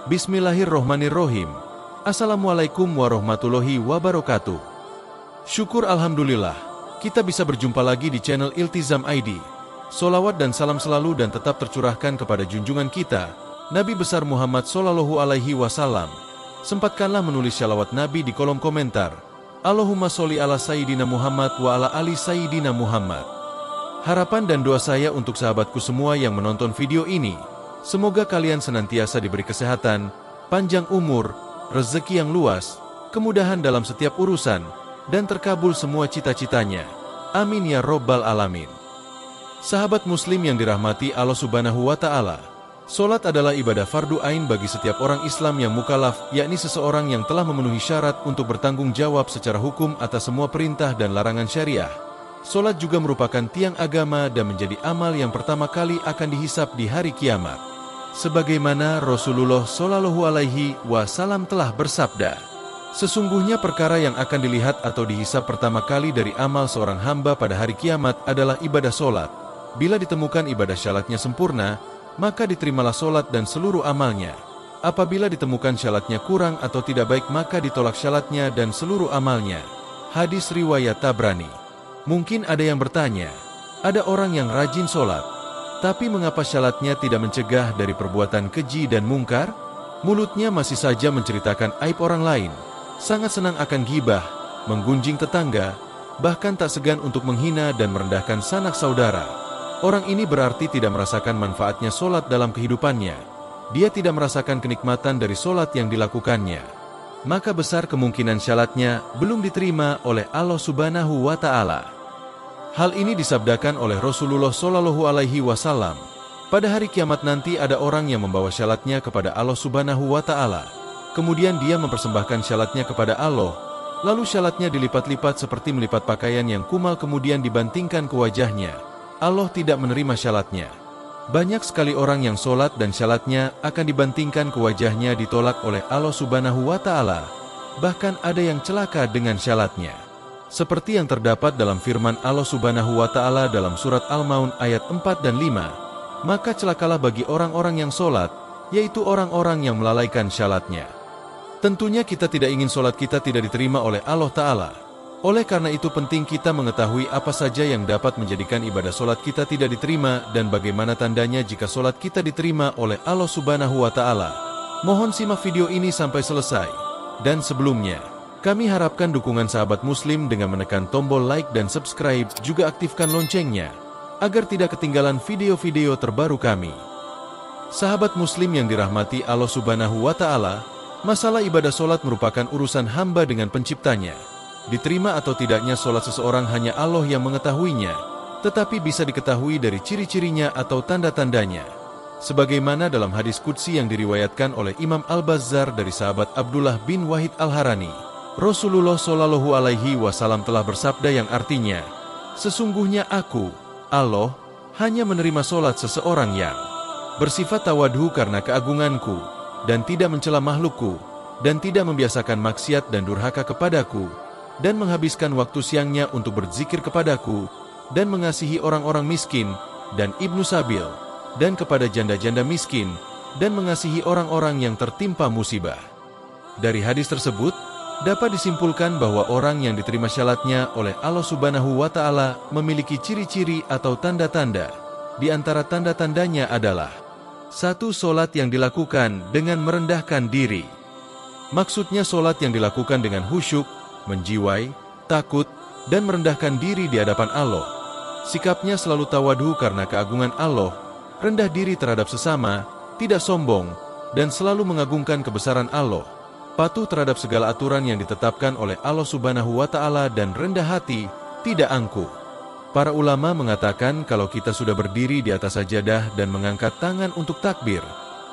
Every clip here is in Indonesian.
Bismillahirrohmanirrohim. Assalamualaikum warahmatullahi wabarakatuh. Syukur alhamdulillah, kita bisa berjumpa lagi di channel Iltizam ID. Solawat dan salam selalu dan tetap tercurahkan kepada junjungan kita, Nabi besar Muhammad Sallallahu Alaihi Wasallam. Sempatkanlah menulis syalawat Nabi di kolom komentar. Allahumma sholli ala Sayyidina Muhammad wa ala ali Sayyidina Muhammad. Harapan dan doa saya untuk sahabatku semua yang menonton video ini, semoga kalian senantiasa diberi kesehatan, panjang umur, rezeki yang luas, kemudahan dalam setiap urusan, dan terkabul semua cita-citanya. Amin ya Robbal Alamin. Sahabat muslim yang dirahmati Allah Subhanahu wa Ta'ala, solat adalah ibadah fardu ain bagi setiap orang Islam yang mukallaf, yakni seseorang yang telah memenuhi syarat untuk bertanggung jawab secara hukum atas semua perintah dan larangan syariah. Solat juga merupakan tiang agama dan menjadi amal yang pertama kali akan dihisab di hari kiamat. Sebagaimana Rasulullah Shallallahu Alaihi Wasallam telah bersabda, sesungguhnya perkara yang akan dilihat atau dihisab pertama kali dari amal seorang hamba pada hari kiamat adalah ibadah solat. Bila ditemukan ibadah syaratnya sempurna, maka diterimalah solat dan seluruh amalnya. Apabila ditemukan syaratnya kurang atau tidak baik, maka ditolak syaratnya dan seluruh amalnya. Hadis riwayat Tabrani. Mungkin ada yang bertanya, ada orang yang rajin solat, tapi mengapa syaratnya tidak mencegah dari perbuatan keji dan mungkar? Mulutnya masih saja menceritakan aib orang lain, sangat senang akan ghibah, menggunjing tetangga, bahkan tak segan untuk menghina dan merendahkan sanak saudara. Orang ini berarti tidak merasakan manfaatnya solat dalam kehidupannya. Dia tidak merasakan kenikmatan dari solat yang dilakukannya. Maka besar kemungkinan syaratnya belum diterima oleh Allah Subhanahu wa Ta'ala. Hal ini disabdakan oleh Rasulullah Shallallahu Alaihi Wasallam. Pada hari kiamat nanti ada orang yang membawa syaratnya kepada Allah Subhanahu wa Ta'ala. Kemudian dia mempersembahkan syaratnya kepada Allah. Lalu syaratnya dilipat-lipat seperti melipat pakaian yang kumal kemudian dibantingkan ke wajahnya. Allah tidak menerima syaratnya. Banyak sekali orang yang solat dan syaratnya akan dibantingkan ke wajahnya ditolak oleh Allah Subhanahu wa Ta'ala. Bahkan ada yang celaka dengan syaratnya. Seperti yang terdapat dalam firman Allah Subhanahu wa Ta'ala dalam surat Al-Maun ayat 4 dan 5. Maka celakalah bagi orang-orang yang solat, yaitu orang-orang yang melalaikan syaratnya. Tentunya kita tidak ingin solat kita tidak diterima oleh Allah Ta'ala. Oleh karena itu penting kita mengetahui apa saja yang dapat menjadikan ibadah solat kita tidak diterima dan bagaimana tandanya jika solat kita diterima oleh Allah Subhanahu wa Ta'ala. Mohon simak video ini sampai selesai. Dan sebelumnya, kami harapkan dukungan sahabat muslim dengan menekan tombol like dan subscribe, juga aktifkan loncengnya, agar tidak ketinggalan video-video terbaru kami. Sahabat muslim yang dirahmati Allah Subhanahu wa Ta'ala, masalah ibadah solat merupakan urusan hamba dengan penciptanya. Diterima atau tidaknya solat seseorang hanya Allah yang mengetahuinya, tetapi bisa diketahui dari ciri-cirinya atau tanda-tandanya. Sebagaimana dalam hadis qudsi yang diriwayatkan oleh Imam Al-Bazzar dari sahabat Abdullah bin Wahid Al-Harani, Rasulullah Shallallahu Alaihi Wasallam telah bersabda yang artinya, sesungguhnya aku, Allah, hanya menerima solat seseorang yang bersifat tawadhu karena keagunganku, dan tidak mencela makhlukku, dan tidak membiasakan maksiat dan durhaka kepadaku, dan menghabiskan waktu siangnya untuk berzikir kepadaku, dan mengasihi orang-orang miskin, dan ibnu sabil, dan kepada janda-janda miskin, dan mengasihi orang-orang yang tertimpa musibah. Dari hadis tersebut, dapat disimpulkan bahwa orang yang diterima syaratnya oleh Allah Subhanahu wa Ta'ala memiliki ciri-ciri atau tanda-tanda. Di antara tanda-tandanya adalah 1. Solat yang dilakukan dengan merendahkan diri. Maksudnya solat yang dilakukan dengan khusyuk, menjiwai, takut, dan merendahkan diri di hadapan Allah. Sikapnya selalu tawadhu karena keagungan Allah, rendah diri terhadap sesama, tidak sombong, dan selalu mengagungkan kebesaran Allah. Patuh terhadap segala aturan yang ditetapkan oleh Allah Subhanahu wa Ta'ala dan rendah hati, tidak angkuh. Para ulama mengatakan kalau kita sudah berdiri di atas sajadah dan mengangkat tangan untuk takbir,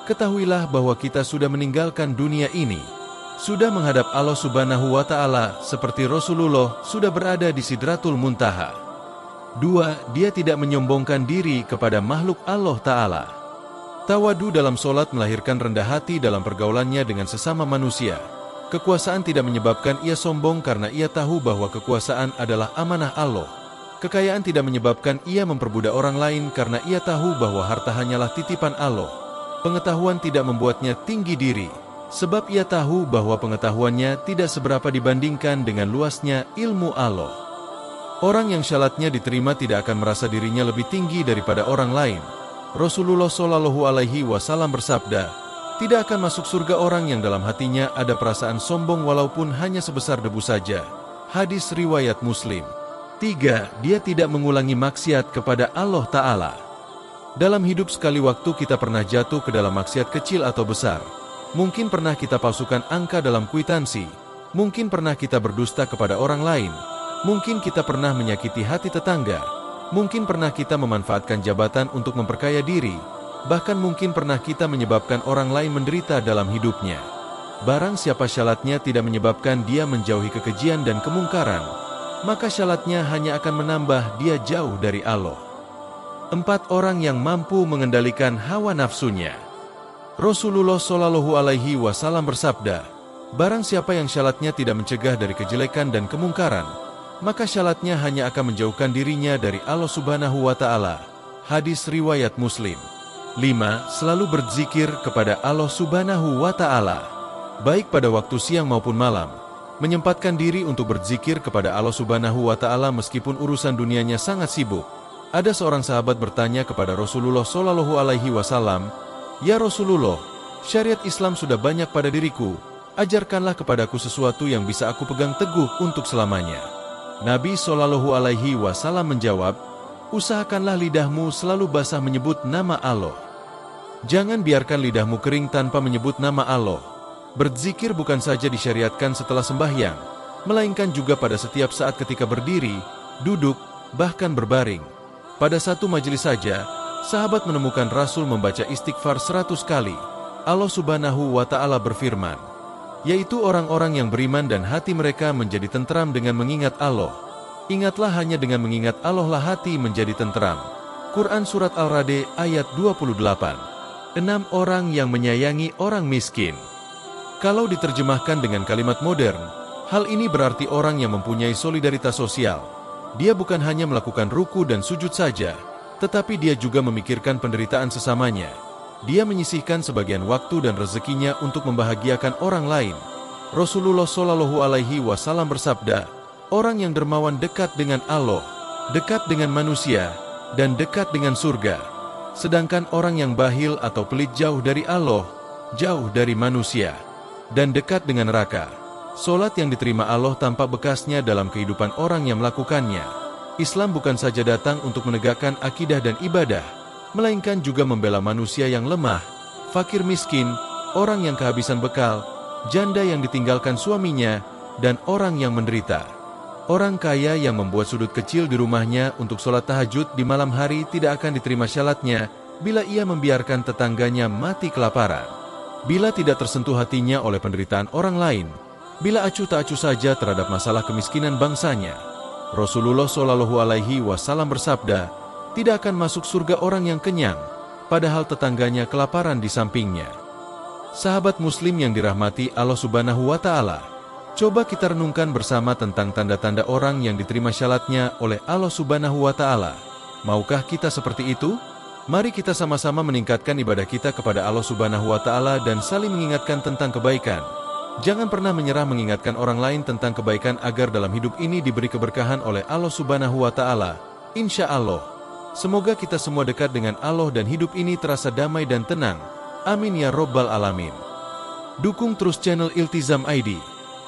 ketahuilah bahwa kita sudah meninggalkan dunia ini, sudah menghadap Allah Subhanahu wa Ta'ala seperti Rasulullah sudah berada di Sidratul Muntaha. 2. Dia tidak menyombongkan diri kepada makhluk Allah Ta'ala. Tawadu dalam solat melahirkan rendah hati dalam pergaulannya dengan sesama manusia. Kekuasaan tidak menyebabkan ia sombong karena ia tahu bahwa kekuasaan adalah amanah Allah. Kekayaan tidak menyebabkan ia memperbudak orang lain karena ia tahu bahwa harta hanyalah titipan Allah. Pengetahuan tidak membuatnya tinggi diri, sebab ia tahu bahwa pengetahuannya tidak seberapa dibandingkan dengan luasnya ilmu Allah. Orang yang syalatnya diterima tidak akan merasa dirinya lebih tinggi daripada orang lain. Rasulullah Shallallahu Alaihi Wasallam bersabda, tidak akan masuk surga orang yang dalam hatinya ada perasaan sombong walaupun hanya sebesar debu saja. Hadis riwayat Muslim. 3. Dia tidak mengulangi maksiat kepada Allah Ta'ala. Dalam hidup sekali waktu kita pernah jatuh ke dalam maksiat kecil atau besar. Mungkin pernah kita palsukan angka dalam kwitansi. Mungkin pernah kita berdusta kepada orang lain. Mungkin kita pernah menyakiti hati tetangga. Mungkin pernah kita memanfaatkan jabatan untuk memperkaya diri. Bahkan mungkin pernah kita menyebabkan orang lain menderita dalam hidupnya. Barang siapa syalatnya tidak menyebabkan dia menjauhi kekejian dan kemungkaran, maka syalatnya hanya akan menambah dia jauh dari Allah. 4 orang yang mampu mengendalikan hawa nafsunya. Rasulullah Shallallahu Alaihi Wasallam bersabda, barang siapa yang syalatnya tidak mencegah dari kejelekan dan kemungkaran, maka syalatnya hanya akan menjauhkan dirinya dari Allah Subhanahu wa Ta'ala. Hadis riwayat Muslim. 5. Selalu berzikir kepada Allah Subhanahu wa Ta'ala, baik pada waktu siang maupun malam. Menyempatkan diri untuk berzikir kepada Allah Subhanahu wa Ta'ala meskipun urusan dunianya sangat sibuk. Ada seorang sahabat bertanya kepada Rasulullah Shallallahu Alaihi Wasallam, "Ya Rasulullah, syariat Islam sudah banyak pada diriku. Ajarkanlah kepadaku sesuatu yang bisa aku pegang teguh untuk selamanya." Nabi Shallallahu Alaihi Wasallam menjawab, usahakanlah lidahmu selalu basah menyebut nama Allah. Jangan biarkan lidahmu kering tanpa menyebut nama Allah. Berzikir bukan saja disyariatkan setelah sembahyang, melainkan juga pada setiap saat ketika berdiri, duduk, bahkan berbaring. Pada satu majelis saja, sahabat menemukan Rasul membaca istighfar 100 kali. Allah Subhanahu wa Ta'ala berfirman, yaitu orang-orang yang beriman dan hati mereka menjadi tentram dengan mengingat Allah. Ingatlah hanya dengan mengingat Allah lah hati menjadi tentram. Quran Surat Al-Ra'd ayat 28. 6 orang yang menyayangi orang miskin. Kalau diterjemahkan dengan kalimat modern, hal ini berarti orang yang mempunyai solidaritas sosial. Dia bukan hanya melakukan ruku dan sujud saja, tetapi dia juga memikirkan penderitaan sesamanya. Dia menyisihkan sebagian waktu dan rezekinya untuk membahagiakan orang lain. Rasulullah Shallallahu Alaihi Wasallam bersabda, orang yang dermawan dekat dengan Allah, dekat dengan manusia, dan dekat dengan surga. Sedangkan orang yang bakhil atau pelit jauh dari Allah, jauh dari manusia, dan dekat dengan neraka. Solat yang diterima Allah tampak bekasnya dalam kehidupan orang yang melakukannya. Islam bukan saja datang untuk menegakkan akidah dan ibadah, melainkan juga membela manusia yang lemah, fakir miskin, orang yang kehabisan bekal, janda yang ditinggalkan suaminya, dan orang yang menderita. Orang kaya yang membuat sudut kecil di rumahnya untuk sholat tahajud di malam hari tidak akan diterima syalatnya bila ia membiarkan tetangganya mati kelaparan. Bila tidak tersentuh hatinya oleh penderitaan orang lain, bila acuh tak acuh saja terhadap masalah kemiskinan bangsanya. Rasulullah Shallallahu Alaihi Wasallam bersabda, tidak akan masuk surga orang yang kenyang, padahal tetangganya kelaparan di sampingnya. Sahabat Muslim yang dirahmati Allah Subhanahu wa Ta'ala, coba kita renungkan bersama tentang tanda-tanda orang yang diterima syalatnya oleh Allah Subhanahu wa Ta'ala. Maukah kita seperti itu? Mari kita sama-sama meningkatkan ibadah kita kepada Allah Subhanahu wa Ta'ala dan saling mengingatkan tentang kebaikan. Jangan pernah menyerah mengingatkan orang lain tentang kebaikan agar dalam hidup ini diberi keberkahan oleh Allah Subhanahu wa Ta'ala. Insya Allah. Semoga kita semua dekat dengan Allah dan hidup ini terasa damai dan tenang. Amin ya Rabbal Alamin. Dukung terus channel Iltizam ID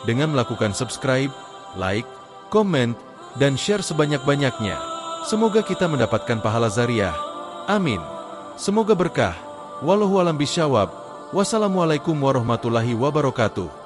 dengan melakukan subscribe, like, komen, dan share sebanyak-banyaknya. Semoga kita mendapatkan pahala zariah. Amin. Semoga berkah. Wallahu a'lam bishawab. Wassalamualaikum warahmatullahi wabarakatuh.